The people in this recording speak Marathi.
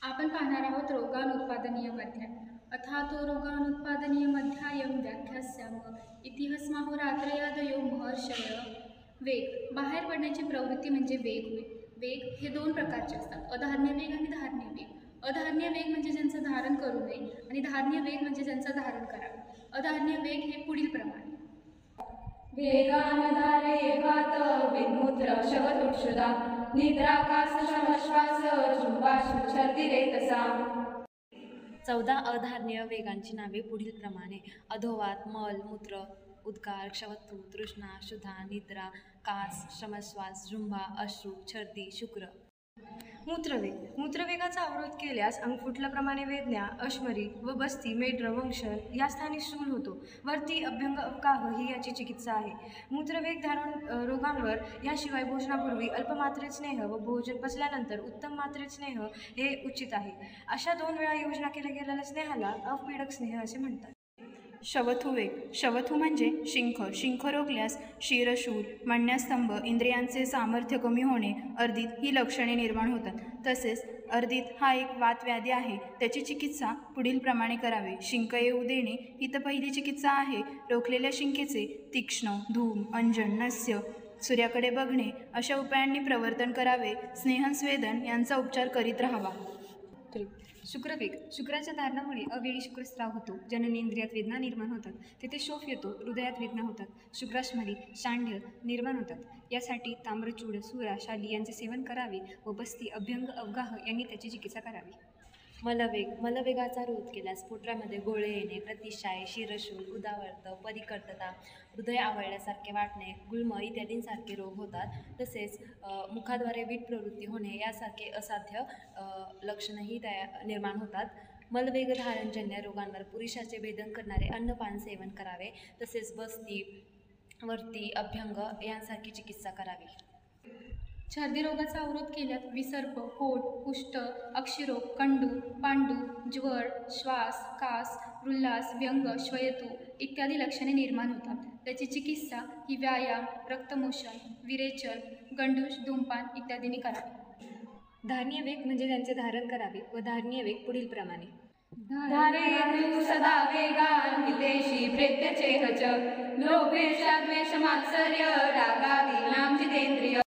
आपण पाहणार आहोत रोगानुत्पादनीयमध्याय अथातो रोगानुत्पादनीयमध्यायं व्याख्यास्याम इतिहस्माहोरात्रयादयो महर्षय। वेग बाहेर पडण्याची प्रवृत्ती म्हणजे वेग होय। वेग हे दोन प्रकारचे असतात, अधार्म्य वेग आणि धार्म्य वेग। अधार्म्य वेग म्हणजे ज्यांचं धारण करू नये आणि धार्म्य वेग म्हणजे ज्यांचं धारण करावे। अधार्म्य वेग हे पुढील प्रमाणे: वेगान धारयेवात विन्मुद्र शवतुक्षुदा निद्राकाश श्वास झुंबाशुच्छर्दिरेतसा। 14 अधार्म्य वेगांची नावे पुढीलप्रमाणे: अधोवात, मल, मूत्र, उद्गार, क्षवतू, तृष्णा, क्षुधा, निद्रा, कास, श्रमश्वास, झुंबा, अश्रू, छर्दी, शुक्र। मूत्रवेग मूत्रवेगाचा अवरोध केल्यास अंग फुटल्याप्रमाणे वेदना, अश्मरी व बस्ती, मेढ्र, वंशन या स्थानी स्थूल होतो। वरती अभ्यंग अवगाह ही याची चिकित्सा आहे। मूत्रवेग धारण रोगांवर याशिवाय भोजनापूर्वी अल्पमात्रेत स्नेह व भोजन पचल्यानंतर उत्तम मात्रेत स्नेह हे उचित आहे। अशा 2 वेळा योजना केल्या गेलेल्या स्नेहाला अवपीडक स्नेह असे म्हणतात। शवथुवेग शवथू म्हणजे शिंख। शिंख रोखल्यास शिरशूल, मण्यास्तंभ, इंद्रियांचे सामर्थ्य कमी होणे, अर्धित ही लक्षणे निर्माण होतात। तसेच अर्धित हा एक वातव्याधी आहे, त्याची चिकित्सा पुढील प्रमाणे करावी: शिंक येऊ देणे ही तर पहिली चिकित्सा आहे। रोखलेल्या शिंकेचे तीक्ष्ण, धूम, अंजन, नस्य, सूर्याकडे बघणे अशा उपायांनी प्रवर्तन करावे। स्नेहस्वेदन यांचा उपचार करीत राहावा। शुक्रवेग शुक्राच्या धारणामुळे अवेळी शुक्रस्राव होतो, जननेंद्रियात वेदना निर्माण होतात, तेथे शोफ येतो, हृदयात वेदना होतात, शुक्राश्मरी, शांढ्य निर्माण होतात। यासाठी ताम्रचूड, सुरा, शाली यांचे सेवन करावे व बस्ती, अभ्यंग अवगाह यांनी त्याची चिकित्सा करावी। मलवेग मलवेगाचा रोध केल्यास पोटामध्ये गोळे येणे, प्रतिशाय, शिरशूल, उदावर्त, परिकर्तता, हृदय आवळल्यासारखे वाटणे, गुळम इत्यादींसारखे रोग होतात। तसेच मुखाद्वारे वीट प्रवृत्ती होणे यासारखे असाध्य लक्षणंही निर्माण होतात। मलवेग धारणजन्य रोगांवर पुरुषाचे भेदन करणारे अन्नपान सेवन करावे। तसेच बस्ती, वर्ती, अभ्यंग यांसारखी चिकित्सा करावी। छर्दी रोगाचा अवरोध केल्यास विसर्प, पोट, कुष्ठ, अक्षिरोग, कंडू, पांडू, ज्वर, श्वास, कास, उल्हास, व्यंग, श्वयतू इत्यादी लक्षणे निर्माण होतात। त्याची चिकित्सा ही व्यायाम, रक्तमोषण, विरेचन, गंडूष, धूमपान इत्यादींनी करावी। धार्म्य वेग म्हणजे ज्यांचे धारण करावे व धार्म्य वेग पुढील प्रमाणे: धारयतु सदा वेगान् हितेषी प्रेत्यचेह च लोभेषाद्वेषमात्सर्य रागादीनां जितेन्द्रिय।